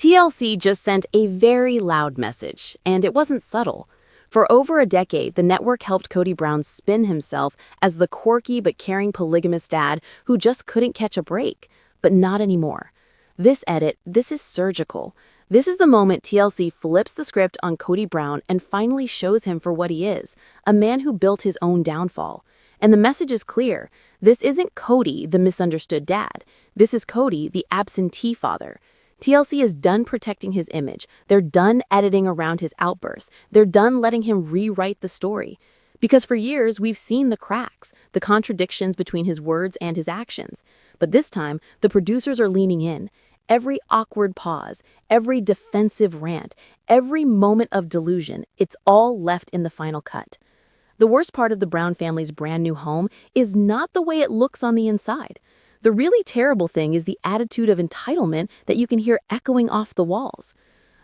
TLC just sent a very loud message, and it wasn't subtle. For over a decade, the network helped Kody Brown spin himself as the quirky but caring polygamous dad who just couldn't catch a break. But not anymore. This edit, this is surgical. This is the moment TLC flips the script on Kody Brown and finally shows him for what he is, a man who built his own downfall. And the message is clear. This isn't Kody, the misunderstood dad. This is Kody, the absentee father. TLC is done protecting his image. They're done editing around his outbursts. They're done letting him rewrite the story. Because for years, we've seen the cracks, the contradictions between his words and his actions. But this time, the producers are leaning in. Every awkward pause, every defensive rant, every moment of delusion, it's all left in the final cut. The worst part of the Brown family's brand new home is not the way it looks on the inside. The really terrible thing is the attitude of entitlement that you can hear echoing off the walls.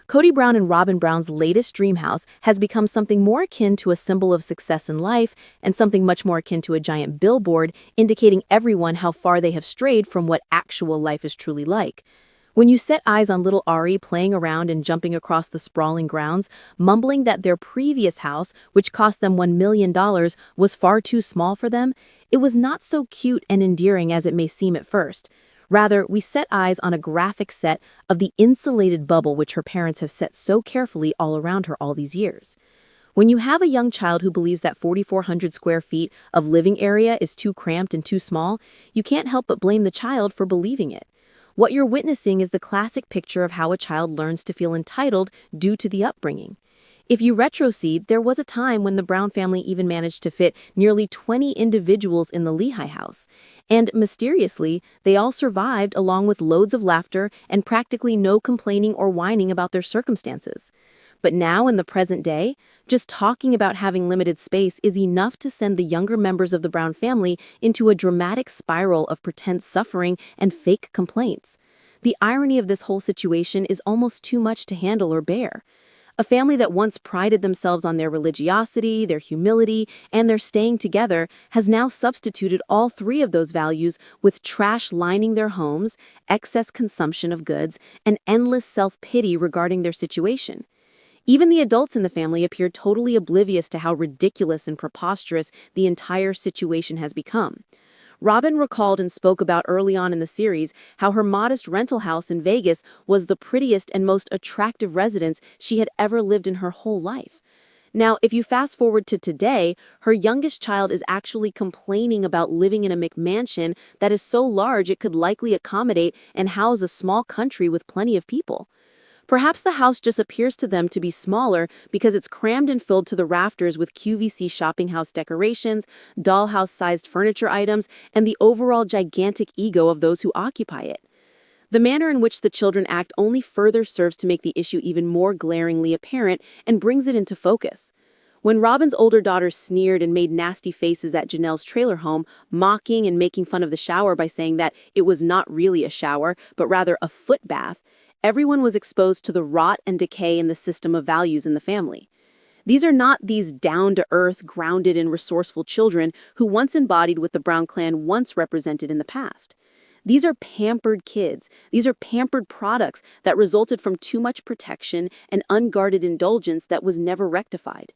Kody Brown and Robyn Brown's latest dream house has become something more akin to a symbol of success in life and something much more akin to a giant billboard indicating everyone how far they have strayed from what actual life is truly like. When you set eyes on little Ari playing around and jumping across the sprawling grounds, mumbling that their previous house, which cost them $1 million, was far too small for them, it was not so cute and endearing as it may seem at first. Rather, we set eyes on a graphic set of the insulated bubble which her parents have set so carefully all around her all these years. When you have a young child who believes that 4,400 square feet of living area is too cramped and too small, you can't help but blame the child for believing it. What you're witnessing is the classic picture of how a child learns to feel entitled due to the upbringing. If you retrocede, there was a time when the Brown family even managed to fit nearly 20 individuals in the Lehigh house. And mysteriously, they all survived along with loads of laughter and practically no complaining or whining about their circumstances. But now in the present day, just talking about having limited space is enough to send the younger members of the Brown family into a dramatic spiral of pretend suffering and fake complaints. The irony of this whole situation is almost too much to handle or bear. A family that once prided themselves on their religiosity, their humility, and their staying together has now substituted all three of those values with trash lining their homes, excess consumption of goods, and endless self-pity regarding their situation. Even the adults in the family appear totally oblivious to how ridiculous and preposterous the entire situation has become. Robyn recalled and spoke about early on in the series how her modest rental house in Vegas was the prettiest and most attractive residence she had ever lived in her whole life. Now, if you fast forward to today, her youngest child is actually complaining about living in a McMansion that is so large it could likely accommodate and house a small country with plenty of people. Perhaps the house just appears to them to be smaller because it's crammed and filled to the rafters with QVC shopping house decorations, dollhouse-sized furniture items, and the overall gigantic ego of those who occupy it. The manner in which the children act only further serves to make the issue even more glaringly apparent and brings it into focus. When Robyn's older daughter sneered and made nasty faces at Janelle's trailer home, mocking and making fun of the shower by saying that it was not really a shower, but rather a foot bath, everyone was exposed to the rot and decay in the system of values in the family. These are not these down-to-earth, grounded and resourceful children who once embodied what the Brown clan once represented in the past. These are pampered kids. These are pampered products that resulted from too much protection and unguarded indulgence that was never rectified.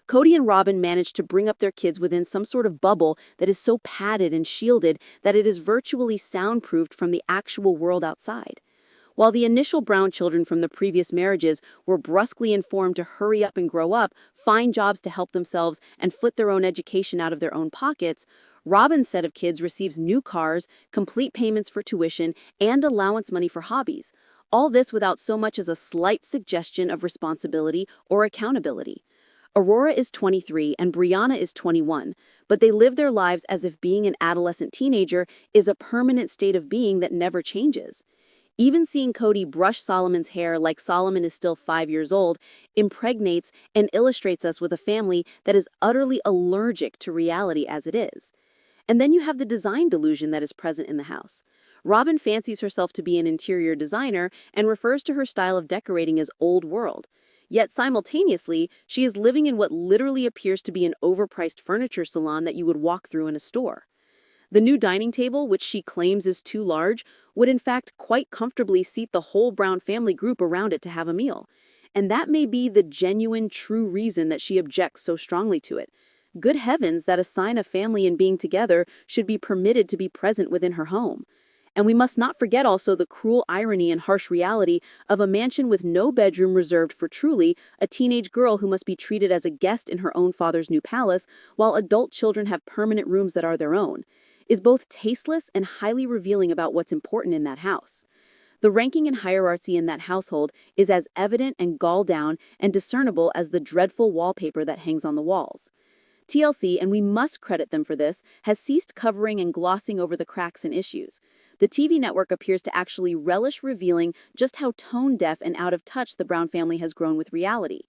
Kody and Robyn managed to bring up their kids within some sort of bubble that is so padded and shielded that it is virtually soundproofed from the actual world outside. While the initial Brown children from the previous marriages were brusquely informed to hurry up and grow up, find jobs to help themselves, and foot their own education out of their own pockets, Robyn's set of kids receives new cars, complete payments for tuition, and allowance money for hobbies. All this without so much as a slight suggestion of responsibility or accountability. Aurora is 23 and Brianna is 21, but they live their lives as if being an adolescent teenager is a permanent state of being that never changes. Even seeing Kody brush Solomon's hair like Solomon is still 5 years old impregnates and illustrates us with a family that is utterly allergic to reality as it is. And then you have the design delusion that is present in the house. Robyn fancies herself to be an interior designer and refers to her style of decorating as old world. Yet simultaneously, she is living in what literally appears to be an overpriced furniture salon that you would walk through in a store. The new dining table, which she claims is too large, would in fact quite comfortably seat the whole Brown family group around it to have a meal. And that may be the genuine, true reason that she objects so strongly to it. Good heavens, that a sign of family and being together should be permitted to be present within her home. And we must not forget also the cruel irony and harsh reality of a mansion with no bedroom reserved for Truly, a teenage girl who must be treated as a guest in her own father's new palace, while adult children have permanent rooms that are their own, is both tasteless and highly revealing about what's important in that house. The ranking and hierarchy in that household is as evident and gall down and discernible as the dreadful wallpaper that hangs on the walls. TLC, and we must credit them for this, has ceased covering and glossing over the cracks and issues. The TV network appears to actually relish revealing just how tone-deaf and out of touch the Brown family has grown with reality.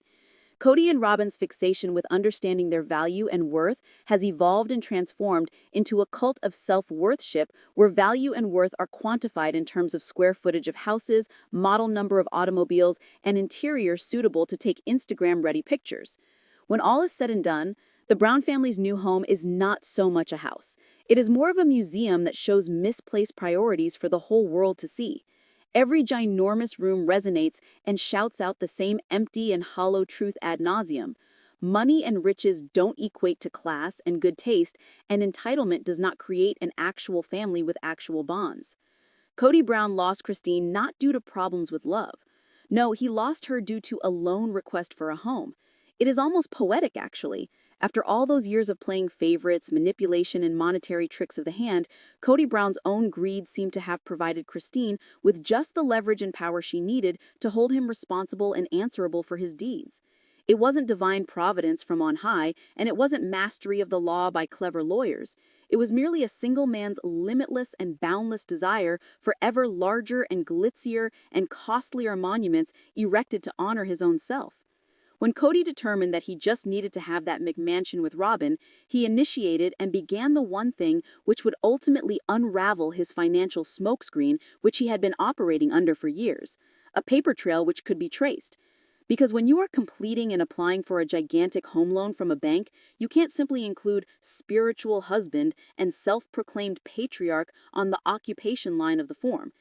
Kody and Robyn's fixation with understanding their value and worth has evolved and transformed into a cult of self-worthship where value and worth are quantified in terms of square footage of houses, model number of automobiles, and interior suitable to take Instagram-ready pictures. When all is said and done, the Brown family's new home is not so much a house. It is more of a museum that shows misplaced priorities for the whole world to see. Every ginormous room resonates and shouts out the same empty and hollow truth ad nauseum. Money and riches don't equate to class and good taste, and entitlement does not create an actual family with actual bonds. Kody Brown lost Christine not due to problems with love. No, he lost her due to a loan request for a home. It is almost poetic, actually. After all those years of playing favorites, manipulation, and monetary tricks of the hand, Kody Brown's own greed seemed to have provided Christine with just the leverage and power she needed to hold him responsible and answerable for his deeds. It wasn't divine providence from on high, and it wasn't mastery of the law by clever lawyers. It was merely a single man's limitless and boundless desire for ever larger and glitzier and costlier monuments erected to honor his own self. When Kody determined that he just needed to have that McMansion with Robyn, he initiated and began the one thing which would ultimately unravel his financial smokescreen which he had been operating under for years, a paper trail which could be traced. Because when you are completing and applying for a gigantic home loan from a bank, you can't simply include spiritual husband and self-proclaimed patriarch on the occupation line of the form.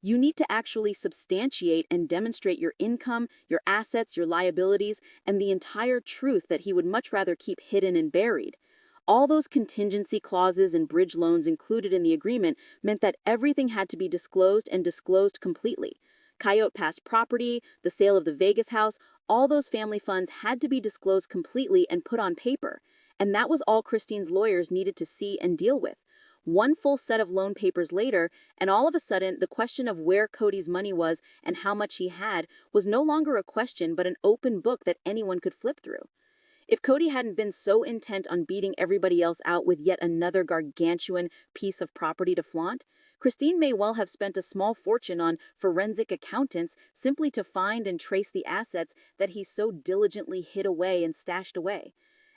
You need to actually substantiate and demonstrate your income, your assets, your liabilities, and the entire truth that he would much rather keep hidden and buried. All those contingency clauses and bridge loans included in the agreement meant that everything had to be disclosed and disclosed completely. Coyote Pass property, the sale of the Vegas house, all those family funds had to be disclosed completely and put on paper. And that was all Christine's lawyers needed to see and deal with. One full set of loan papers later, and all of a sudden, the question of where Kody's money was and how much he had was no longer a question but an open book that anyone could flip through. If Kody hadn't been so intent on beating everybody else out with yet another gargantuan piece of property to flaunt, Christine may well have spent a small fortune on forensic accountants simply to find and trace the assets that he so diligently hid away and stashed away.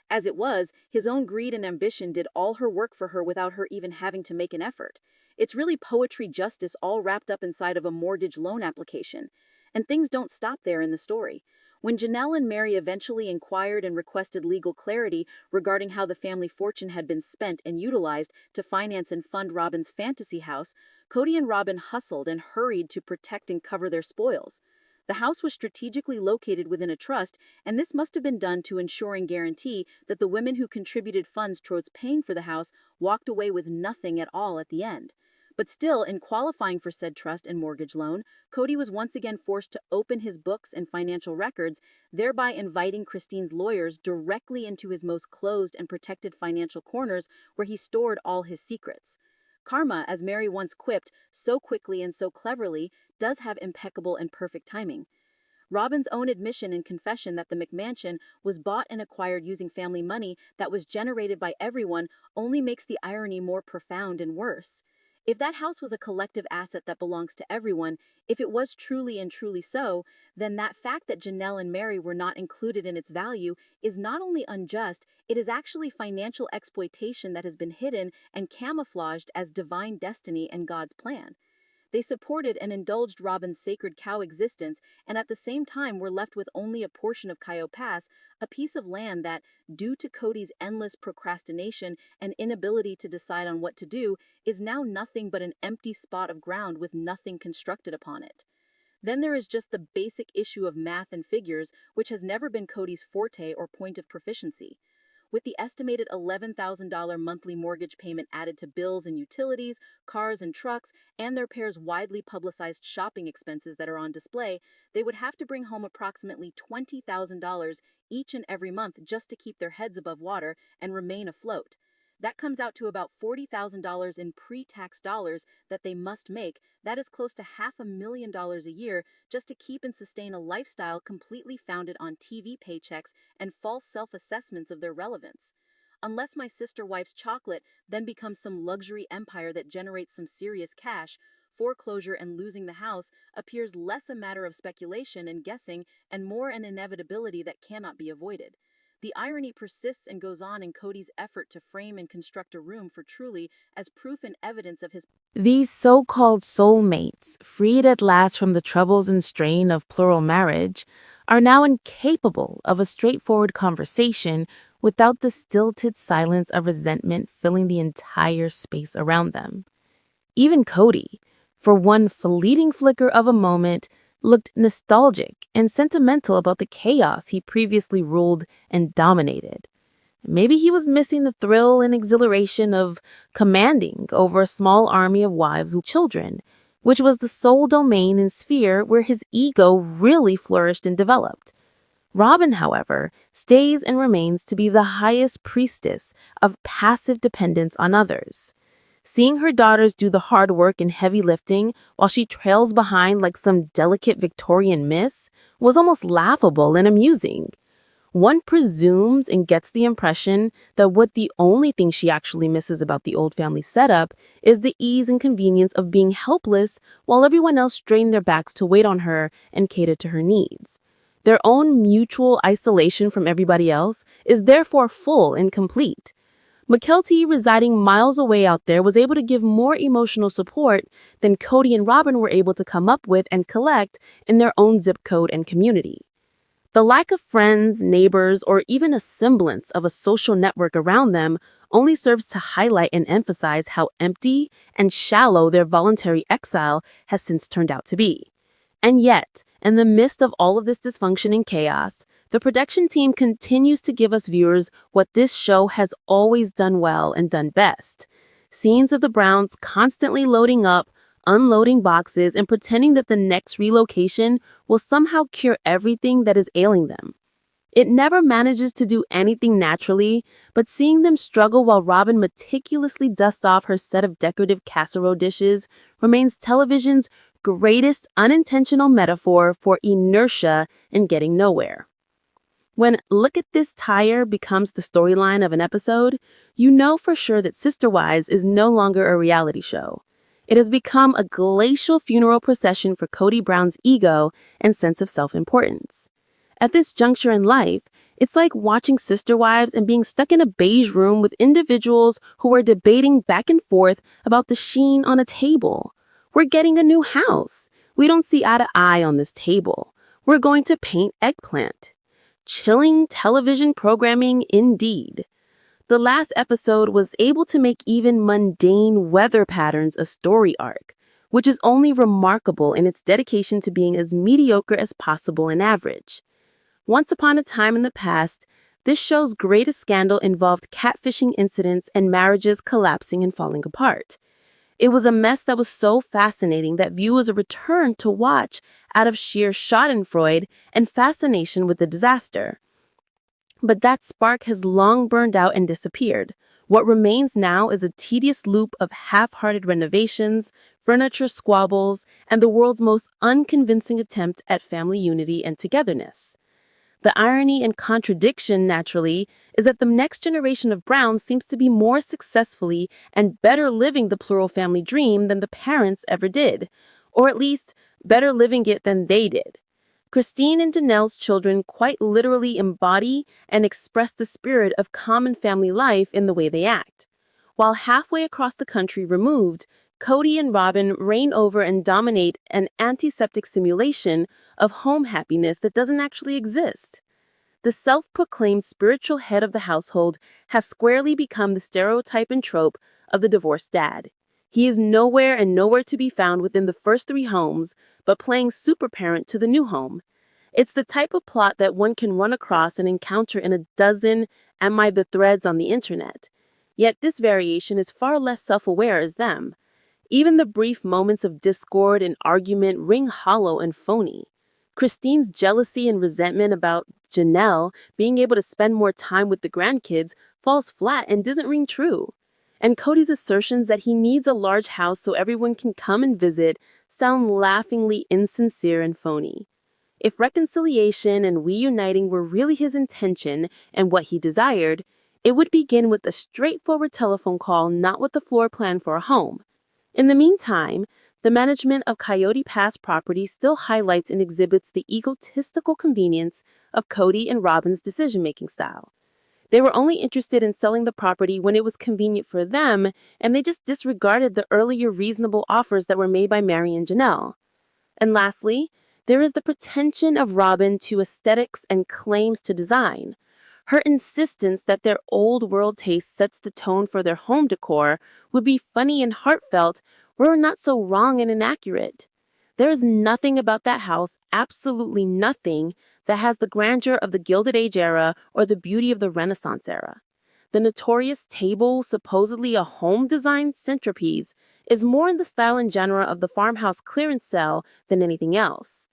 As it was, his own greed and ambition did all her work for her without her even having to make an effort. It's really poetry justice all wrapped up inside of a mortgage loan application. And things don't stop there in the story. When Janelle and Mary eventually inquired and requested legal clarity regarding how the family fortune had been spent and utilized to finance and fund Robyn's fantasy house, Kody and Robyn hustled and hurried to protect and cover their spoils. The house was strategically located within a trust, and this must have been done to ensure and guarantee that the women who contributed funds towards paying for the house walked away with nothing at all at the end. But still, in qualifying for said trust and mortgage loan, Kody was once again forced to open his books and financial records, thereby inviting Christine's lawyers directly into his most closed and protected financial corners where he stored all his secrets. Karma, as Mary once quipped, so quickly and so cleverly, does have impeccable and perfect timing. Robyn's own admission and confession that the McMansion was bought and acquired using family money that was generated by everyone only makes the irony more profound and worse. If that house was a collective asset that belongs to everyone, if it was truly and truly so, then that fact that Janelle and Mary were not included in its value is not only unjust, it is actually financial exploitation that has been hidden and camouflaged as divine destiny and God's plan. They supported and indulged Robyn's sacred cow existence, and at the same time were left with only a portion of Coyote Pass, a piece of land that, due to Kody's endless procrastination and inability to decide on what to do, is now nothing but an empty spot of ground with nothing constructed upon it. Then there is just the basic issue of math and figures, which has never been Kody's forte or point of proficiency. With the estimated $11,000 monthly mortgage payment added to bills and utilities, cars and trucks, and their pair's widely publicized shopping expenses that are on display, they would have to bring home approximately $20,000 each and every month just to keep their heads above water and remain afloat. That comes out to about $40,000 in pre-tax dollars that they must make. That is close to $500,000 a year just to keep and sustain a lifestyle completely founded on TV paychecks and false self-assessments of their relevance. Unless my sister wife's chocolate then becomes some luxury empire that generates some serious cash, foreclosure and losing the house appears less a matter of speculation and guessing and more an inevitability that cannot be avoided. The irony persists and goes on in Kody's effort to frame and construct a room for Truly as proof and evidence of his. These so-called soulmates, freed at last from the troubles and strain of plural marriage, are now incapable of a straightforward conversation without the stilted silence of resentment filling the entire space around them. Even Kody, for one fleeting flicker of a moment, looked nostalgic and sentimental about the chaos he previously ruled and dominated. Maybe he was missing the thrill and exhilaration of commanding over a small army of wives with children, which was the sole domain and sphere where his ego really flourished and developed. Robyn, however, stays and remains to be the highest priestess of passive dependence on others. Seeing her daughters do the hard work and heavy lifting while she trails behind like some delicate Victorian miss was almost laughable and amusing. One presumes and gets the impression that what the only thing she actually misses about the old family setup is the ease and convenience of being helpless while everyone else strained their backs to wait on her and cater to her needs. Their own mutual isolation from everybody else is therefore full and complete. Mykelti, residing miles away out there, was able to give more emotional support than Kody and Robyn were able to come up with and collect in their own zip code and community. The lack of friends, neighbors, or even a semblance of a social network around them only serves to highlight and emphasize how empty and shallow their voluntary exile has since turned out to be. And yet, in the midst of all of this dysfunction and chaos, the production team continues to give us viewers what this show has always done well and done best. Scenes of the Browns constantly loading up, unloading boxes, and pretending that the next relocation will somehow cure everything that is ailing them. It never manages to do anything naturally, but seeing them struggle while Robyn meticulously dusts off her set of decorative casserole dishes remains television's greatest unintentional metaphor for inertia and getting nowhere. When "Look at this tire" becomes the storyline of an episode, you know for sure that Sisterwives is no longer a reality show. It has become a glacial funeral procession for Kody Brown's ego and sense of self-importance. At this juncture in life, it's like watching Sisterwives and being stuck in a beige room with individuals who are debating back and forth about the sheen on a table. We're getting a new house. We don't see eye to eye on this table. We're going to paint eggplant. Chilling television programming indeed. The last episode was able to make even mundane weather patterns a story arc, which is only remarkable in its dedication to being as mediocre as possible and average. Once upon a time in the past, this show's greatest scandal involved catfishing incidents and marriages collapsing and falling apart. It was a mess that was so fascinating that viewers returned to watch out of sheer schadenfreude and fascination with the disaster. But that spark has long burned out and disappeared. What remains now is a tedious loop of half-hearted renovations, furniture squabbles, and the world's most unconvincing attempt at family unity and togetherness. The irony and contradiction, naturally, is that the next generation of Browns seems to be more successfully and better living the plural family dream than the parents ever did, or at least better living it than they did. Christine and Danelle's children quite literally embody and express the spirit of common family life in the way they act. While halfway across the country removed, Kody and Robyn reign over and dominate an antiseptic simulation of home happiness that doesn't actually exist. The self-proclaimed spiritual head of the household has squarely become the stereotype and trope of the divorced dad. He is nowhere and nowhere to be found within the first three homes, but playing super parent to the new home. It's the type of plot that one can run across and encounter in a dozen Am I the threads on the internet. Yet this variation is far less self-aware as them. Even the brief moments of discord and argument ring hollow and phony. Christine's jealousy and resentment about Janelle being able to spend more time with the grandkids falls flat and doesn't ring true. And Kody's assertions that he needs a large house so everyone can come and visit sound laughingly insincere and phony. If reconciliation and reuniting were really his intention and what he desired, it would begin with a straightforward telephone call, not with the floor plan for a home. In the meantime, the management of Coyote Pass property still highlights and exhibits the egotistical convenience of Kody and Robyn's decision-making style. They were only interested in selling the property when it was convenient for them, and they just disregarded the earlier reasonable offers that were made by Mary and Janelle. And lastly, there is the pretension of Robyn to aesthetics and claims to design. Her insistence that their old world taste sets the tone for their home decor would be funny and heartfelt were it not so wrong and inaccurate. There is nothing about that house, absolutely nothing, that has the grandeur of the Gilded Age era or the beauty of the Renaissance era. The notorious table, supposedly a home-designed centerpiece, is more in the style and genre of the farmhouse clearance sale than anything else.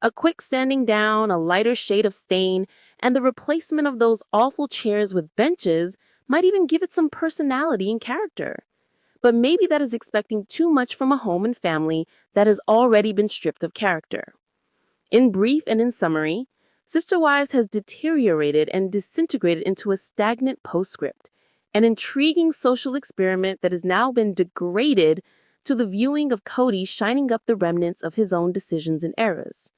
A quick sanding down, a lighter shade of stain, and the replacement of those awful chairs with benches might even give it some personality and character. But maybe that is expecting too much from a home and family that has already been stripped of character. In brief and in summary, Sister Wives has deteriorated and disintegrated into a stagnant postscript, an intriguing social experiment that has now been degraded to the viewing of Kody shining up the remnants of his own decisions and errors.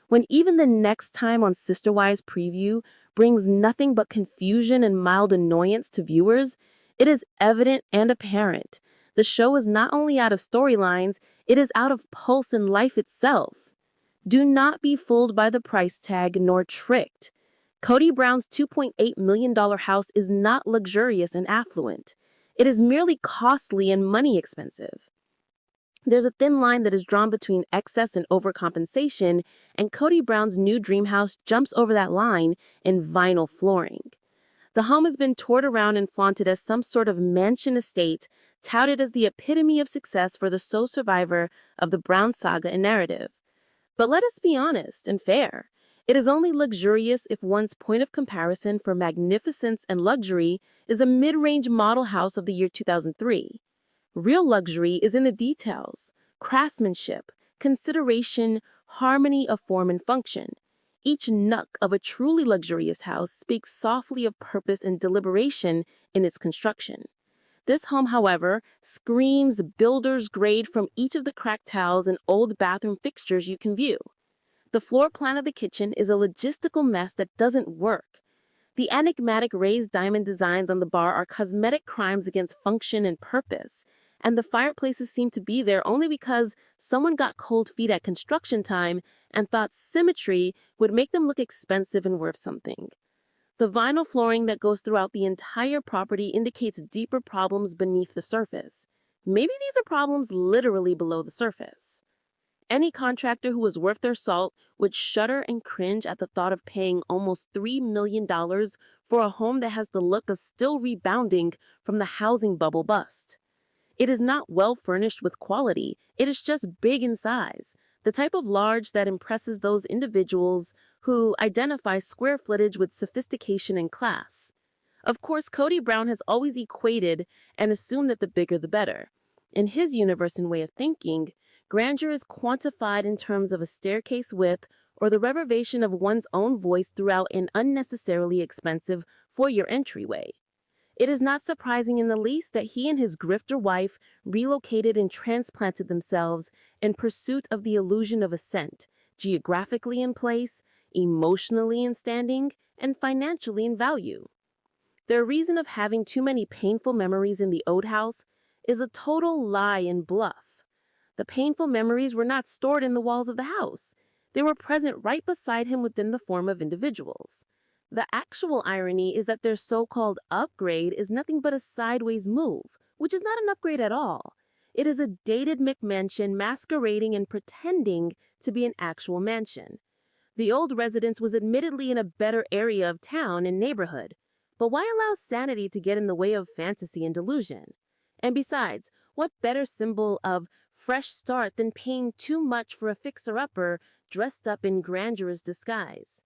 When even the next time on Sister Wives preview brings nothing but confusion and mild annoyance to viewers, it is evident and apparent. The show is not only out of storylines, it is out of pulse and life itself. Do not be fooled by the price tag nor tricked. Kody Brown's $2.8 million house is not luxurious and affluent. It is merely costly and money expensive. There's a thin line that is drawn between excess and overcompensation, and Kody Brown's new dream house jumps over that line in vinyl flooring. The home has been toured around and flaunted as some sort of mansion estate, touted as the epitome of success for the sole survivor of the Brown saga and narrative. But let us be honest and fair. It is only luxurious if one's point of comparison for magnificence and luxury is a mid-range model house of the year 2003. Real luxury is in the details, craftsmanship, consideration, harmony of form and function. Each nook of a truly luxurious house speaks softly of purpose and deliberation in its construction. This home, however, screams builder's grade from each of the cracked tiles and old bathroom fixtures you can view. The floor plan of the kitchen is a logistical mess that doesn't work. The enigmatic raised diamond designs on the bar are cosmetic crimes against function and purpose, and the fireplaces seem to be there only because someone got cold feet at construction time and thought symmetry would make them look expensive and worth something. The vinyl flooring that goes throughout the entire property indicates deeper problems beneath the surface. Maybe these are problems literally below the surface. Any contractor who is worth their salt would shudder and cringe at the thought of paying almost $3 million for a home that has the look of still rebounding from the housing bubble bust. It is not well furnished with quality, it is just big in size, the type of large that impresses those individuals who identify square footage with sophistication and class. Of course, Kody Brown has always equated and assumed that the bigger the better. In his universe and way of thinking, grandeur is quantified in terms of a staircase width or the reverberation of one's own voice throughout an unnecessarily expensive foyer entryway. It is not surprising in the least that he and his grifter wife relocated and transplanted themselves in pursuit of the illusion of ascent, geographically in place, emotionally in standing, and financially in value. Their reason of having too many painful memories in the old house is a total lie and bluff. The painful memories were not stored in the walls of the house. They were present right beside him within the form of individuals. The actual irony is that their so-called upgrade is nothing but a sideways move, which is not an upgrade at all. It is a dated McMansion masquerading and pretending to be an actual mansion. The old residence was admittedly in a better area of town and neighborhood, but why allow sanity to get in the way of fantasy and delusion? And besides, what better symbol of fresh start than paying too much for a fixer-upper dressed up in grandiose disguise?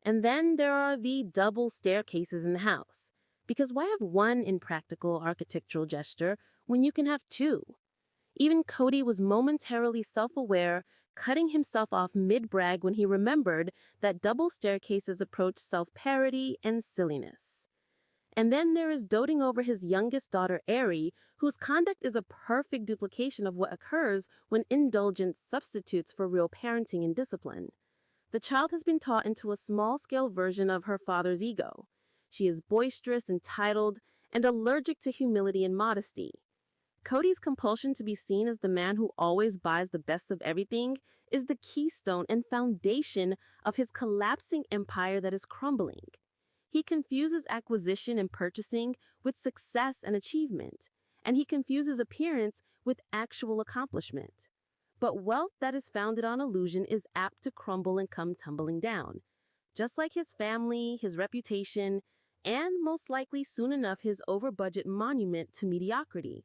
And then there are the double staircases in the house. Because why have one impractical architectural gesture when you can have two? Even Kody was momentarily self-aware, cutting himself off mid-brag when he remembered that double staircases approach self-parody and silliness. And then there is doting over his youngest daughter, Ari, whose conduct is a perfect duplication of what occurs when indulgence substitutes for real parenting and discipline. The child has been taught into a small-scale version of her father's ego. She is boisterous, entitled, and allergic to humility and modesty. Kody's compulsion to be seen as the man who always buys the best of everything is the keystone and foundation of his collapsing empire that is crumbling. He confuses acquisition and purchasing with success and achievement, and he confuses appearance with actual accomplishment. But wealth that is founded on illusion is apt to crumble and come tumbling down, just like his family, his reputation, and most likely soon enough his over-budget monument to mediocrity.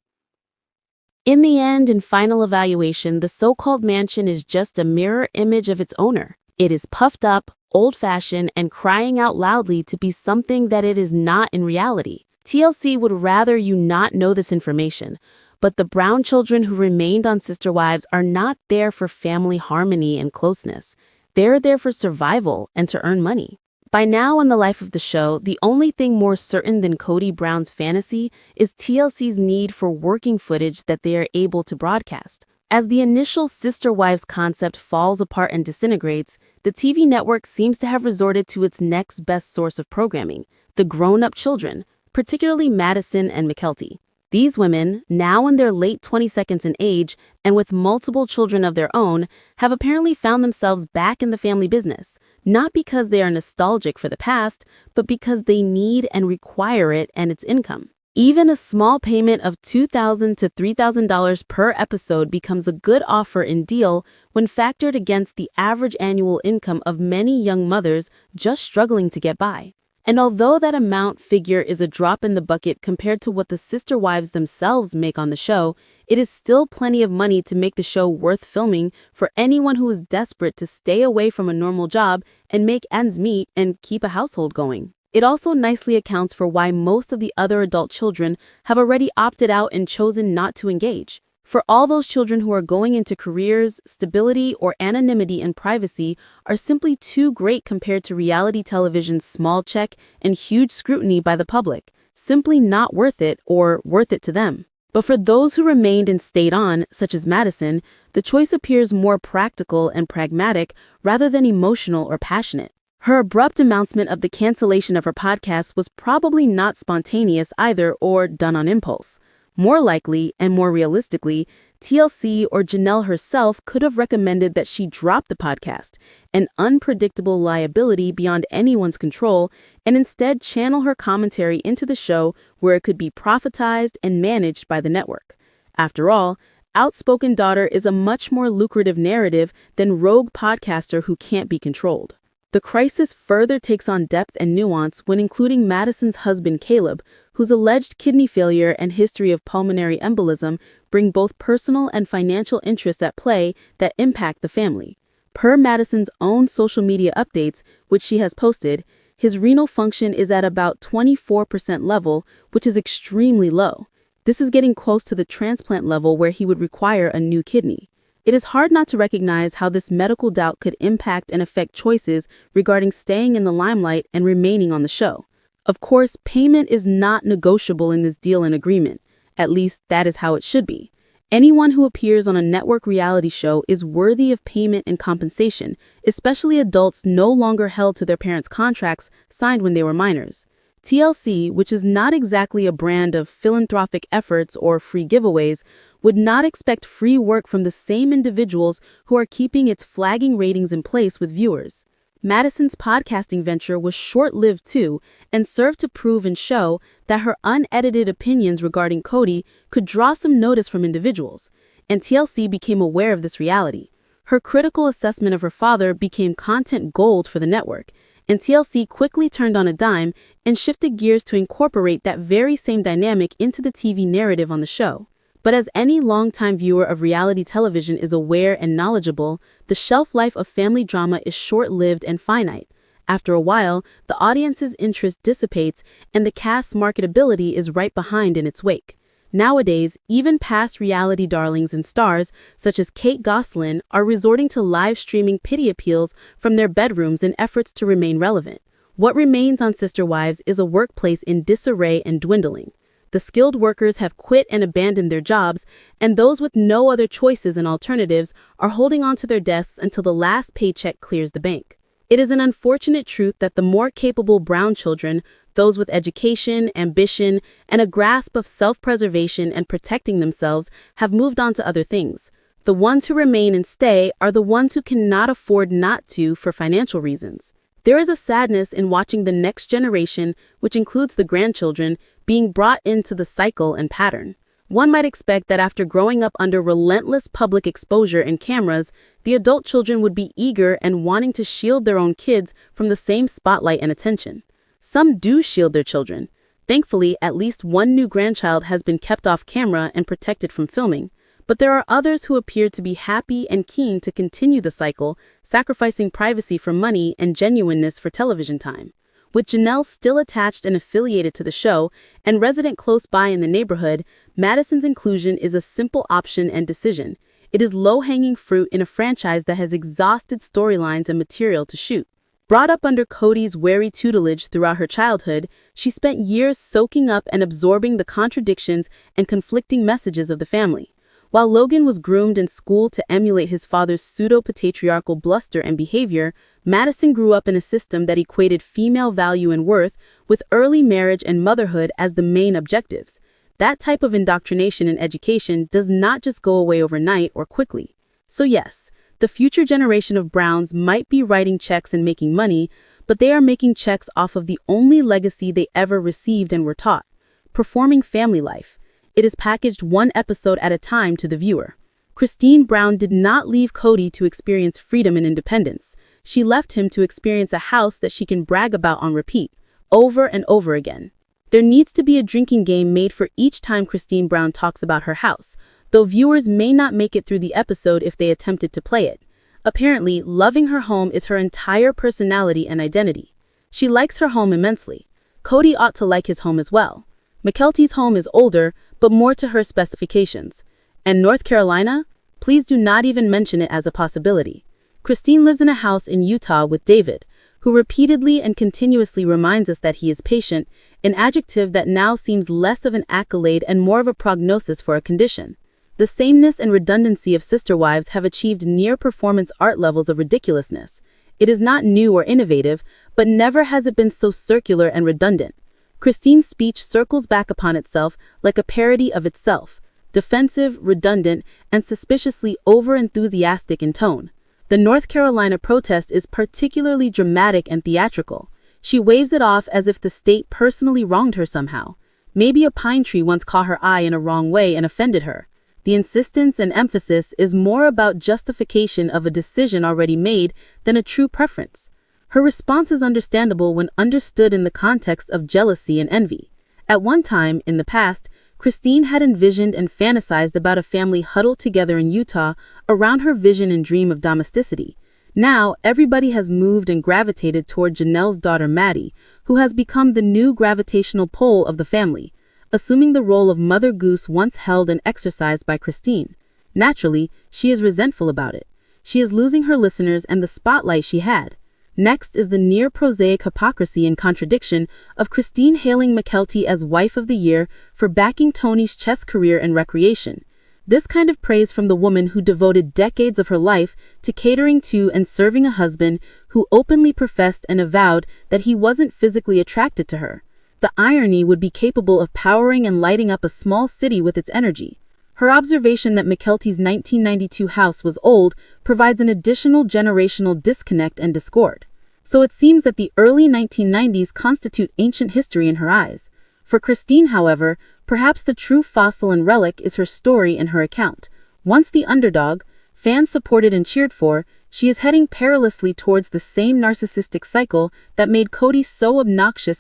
In the end and final evaluation, the so-called mansion is just a mirror image of its owner. It is puffed up, old-fashioned, and crying out loudly to be something that it is not in reality. TLC would rather you not know this information, but the Brown children who remained on Sister Wives are not there for family harmony and closeness. They're there for survival and to earn money. By now in the life of the show, the only thing more certain than Kody Brown's fantasy is TLC's need for working footage that they are able to broadcast. As the initial Sister Wives concept falls apart and disintegrates, the TV network seems to have resorted to its next best source of programming, the grown-up children, particularly Madison and Mykelti. These women, now in their late 22nds in age and with multiple children of their own, have apparently found themselves back in the family business, not because they are nostalgic for the past, but because they need and require it and its income. Even a small payment of $2,000 to $3,000 per episode becomes a good offer and deal when factored against the average annual income of many young mothers just struggling to get by. And although that amount figure is a drop in the bucket compared to what the Sister Wives themselves make on the show, it is still plenty of money to make the show worth filming for anyone who is desperate to stay away from a normal job and make ends meet and keep a household going. It also nicely accounts for why most of the other adult children have already opted out and chosen not to engage. For all those children who are going into careers, stability, or anonymity and privacy are simply too great compared to reality television's small check and huge scrutiny by the public, simply not worth it or worth it to them. But for those who remained and stayed on, such as Madison, the choice appears more practical and pragmatic rather than emotional or passionate. Her abrupt announcement of the cancellation of her podcast was probably not spontaneous either or done on impulse. More likely, and more realistically, TLC or Janelle herself could have recommended that she drop the podcast, an unpredictable liability beyond anyone's control, and instead channel her commentary into the show where it could be profitized and managed by the network. After all, outspoken daughter is a much more lucrative narrative than rogue podcaster who can't be controlled. The crisis further takes on depth and nuance when including Madison's husband Caleb, whose alleged kidney failure and history of pulmonary embolism bring both personal and financial interests at play that impact the family. Per Madison's own social media updates, which she has posted, his renal function is at about 24% level, which is extremely low. This is getting close to the transplant level where he would require a new kidney. It is hard not to recognize how this medical doubt could impact and affect choices regarding staying in the limelight and remaining on the show. Of course, payment is not negotiable in this deal and agreement. At least that is how it should be. Anyone who appears on a network reality show is worthy of payment and compensation, especially adults no longer held to their parents' contracts signed when they were minors. TLC, which is not exactly a brand of philanthropic efforts or free giveaways, would not expect free work from the same individuals who are keeping its flagging ratings in place with viewers. Madison's podcasting venture was short-lived too, and served to prove and show that her unedited opinions regarding Kody could draw some notice from individuals, and TLC became aware of this reality. Her critical assessment of her father became content gold for the network, and TLC quickly turned on a dime and shifted gears to incorporate that very same dynamic into the TV narrative on the show. But as any longtime viewer of reality television is aware and knowledgeable, the shelf life of family drama is short-lived and finite. After a while, the audience's interest dissipates and the cast's marketability is right behind in its wake. Nowadays, even past reality darlings and stars, such as Kate Gosselin, are resorting to live streaming pity appeals from their bedrooms in efforts to remain relevant. What remains on Sister Wives is a workplace in disarray and dwindling. The skilled workers have quit and abandoned their jobs, and those with no other choices and alternatives are holding on to their desks until the last paycheck clears the bank. It is an unfortunate truth that the more capable Brown children, those with education, ambition, and a grasp of self-preservation and protecting themselves, have moved on to other things. The ones who remain and stay are the ones who cannot afford not to for financial reasons. There is a sadness in watching the next generation, which includes the grandchildren, being brought into the cycle and pattern. One might expect that after growing up under relentless public exposure and cameras, the adult children would be eager and wanting to shield their own kids from the same spotlight and attention. Some do shield their children. Thankfully, at least one new grandchild has been kept off camera and protected from filming. But there are others who appear to be happy and keen to continue the cycle, sacrificing privacy for money and genuineness for television time. With Janelle still attached and affiliated to the show, and resident close by in the neighborhood, Madison's inclusion is a simple option and decision. It is low-hanging fruit in a franchise that has exhausted storylines and material to shoot. Brought up under Kody's wary tutelage throughout her childhood, she spent years soaking up and absorbing the contradictions and conflicting messages of the family. While Logan was groomed and schooled to emulate his father's pseudo-patriarchal bluster and behavior, Madison grew up in a system that equated female value and worth with early marriage and motherhood as the main objectives. That type of indoctrination in education does not just go away overnight or quickly. So yes, the future generation of Browns might be writing checks and making money, but they are making checks off of the only legacy they ever received and were taught: performing family life. It is packaged one episode at a time to the viewer. Christine Brown did not leave Kody to experience freedom and independence. She left him to experience a house that she can brag about on repeat, over and over again. There needs to be a drinking game made for each time Christine Brown talks about her house, though viewers may not make it through the episode if they attempted to play it. Apparently, loving her home is her entire personality and identity. She likes her home immensely. Kody ought to like his home as well. Mykelti's home is older, but more to her specifications. And North Carolina? Please do not even mention it as a possibility. Christine lives in a house in Utah with David, who repeatedly and continuously reminds us that he is patient, an adjective that now seems less of an accolade and more of a prognosis for a condition. The sameness and redundancy of Sister Wives have achieved near-performance art levels of ridiculousness. It is not new or innovative, but never has it been so circular and redundant. Christine's speech circles back upon itself like a parody of itself, defensive, redundant, and suspiciously over-enthusiastic in tone. The North Carolina protest is particularly dramatic and theatrical. She waves it off as if the state personally wronged her somehow. Maybe a pine tree once caught her eye in a wrong way and offended her. The insistence and emphasis is more about justification of a decision already made than a true preference. Her response is understandable when understood in the context of jealousy and envy. At one time, in the past, Christine had envisioned and fantasized about a family huddled together in Utah around her vision and dream of domesticity. Now, everybody has moved and gravitated toward Janelle's daughter Maddie, who has become the new gravitational pole of the family, assuming the role of Mother Goose once held and exercised by Christine. Naturally, she is resentful about it. She is losing her listeners and the spotlight she had. Next is the near-prosaic hypocrisy and contradiction of Christine hailing Mykelti as Wife of the Year for backing Tony's chess career and recreation. This kind of praise from the woman who devoted decades of her life to catering to and serving a husband who openly professed and avowed that he wasn't physically attracted to her. the irony would be capable of powering and lighting up a small city with its energy. Her observation that Mykelti's 1992 house was old provides an additional generational disconnect and discord. So it seems that the early 1990s constitute ancient history in her eyes. For Christine, however, perhaps the true fossil and relic is her story and her account. Once the underdog, fans supported and cheered for, she is heading perilously towards the same narcissistic cycle that made Kody so obnoxious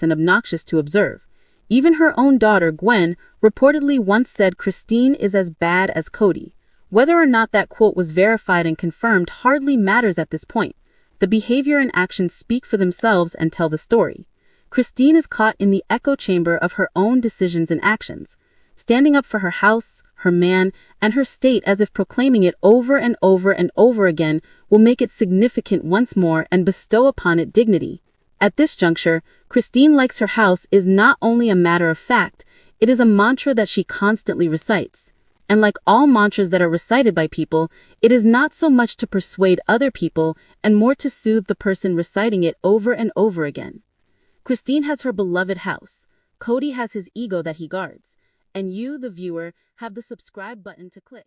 to observe. Even her own daughter, Gwen, reportedly once said Christine is as bad as Kody. Whether or not that quote was verified and confirmed hardly matters at this point. The behavior and actions speak for themselves and tell the story. Christine is caught in the echo chamber of her own decisions and actions, standing up for her house, her man, and her state as if proclaiming it over and over and over again will make it significant once more and bestow upon it dignity. At this juncture, Christine likes her house is not only a matter of fact, it is a mantra that she constantly recites. And like all mantras that are recited by people, it is not so much to persuade other people and more to soothe the person reciting it over and over again. Christine has her beloved house. Kody has his ego that he guards. And you, the viewer, have the subscribe button to click.